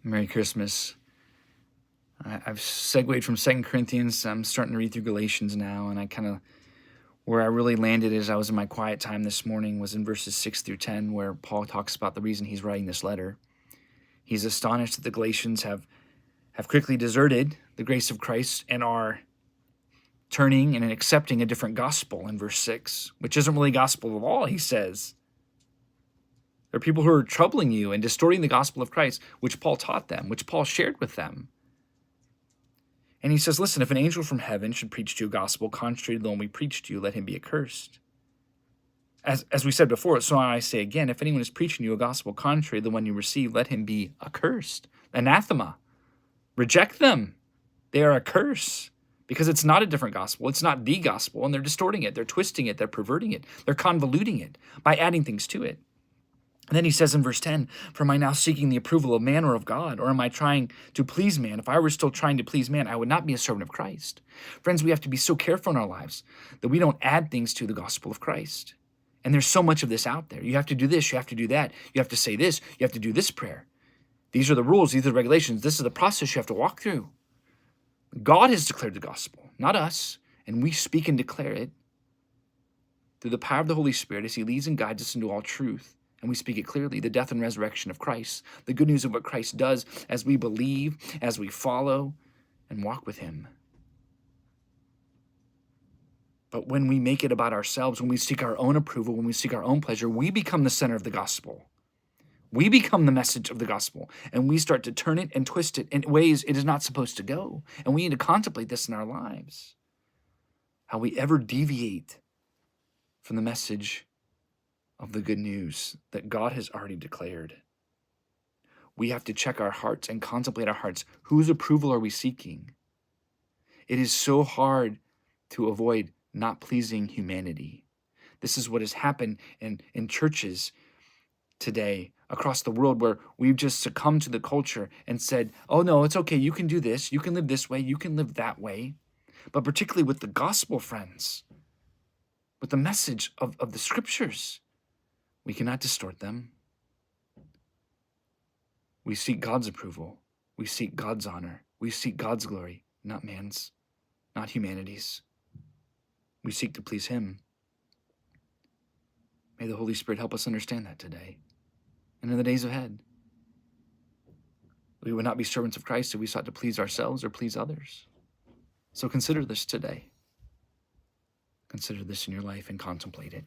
Merry Christmas. I've segued from 2 Corinthians. I'm starting to read through Galatians now, and where I really landed as I was in my quiet time this morning was in verses 6 through 10, where Paul talks about the reason he's writing this letter. He's astonished that the Galatians have quickly deserted the grace of Christ and are turning and accepting a different gospel in verse 6, which isn't really gospel at all, he says. There are people who are troubling you and distorting the gospel of Christ, which Paul taught them, which Paul shared with them. And he says, listen, if an angel from heaven should preach to you a gospel contrary to the one we preached to you, let him be accursed. As we said before, so I say again, if anyone is preaching you a gospel contrary to the one you received, let him be accursed. Anathema. Reject them. They are a curse because it's not a different gospel. It's not the gospel, and they're distorting it. They're twisting it. They're perverting it. They're convoluting it by adding things to it. And then he says in verse 10, for am I now seeking the approval of man or of God? Or am I trying to please man? If I were still trying to please man, I would not be a servant of Christ. Friends, we have to be so careful in our lives that we don't add things to the gospel of Christ. And there's so much of this out there. You have to do this. You have to do that. You have to say this. You have to do this prayer. These are the rules. These are the regulations. This is the process you have to walk through. God has declared the gospel, not us. And we speak and declare it through the power of the Holy Spirit as he leads and guides us into all truth. And we speak it clearly, the death and resurrection of Christ, the good news of what Christ does as we believe, as we follow, and walk with him. But when we make it about ourselves, when we seek our own approval, when we seek our own pleasure, we become the center of the gospel. We become the message of the gospel, and we start to turn it and twist it in ways it is not supposed to go. And we need to contemplate this in our lives. How we ever deviate from the message of the good news that God has already declared. We have to check our hearts and contemplate our hearts. Whose approval are we seeking? It is so hard to avoid not pleasing humanity. This is what has happened in churches today across the world, where we've just succumbed to the culture and said, oh no, it's okay, you can do this, you can live this way, you can live that way. But particularly with the gospel, friends, with the message of the scriptures, we cannot distort them. We seek God's approval. We seek God's honor. We seek God's glory, not man's, not humanity's. We seek to please him. May the Holy Spirit help us understand that today and in the days ahead. We would not be servants of Christ if we sought to please ourselves or please others. So consider this today. Consider this in your life and contemplate it.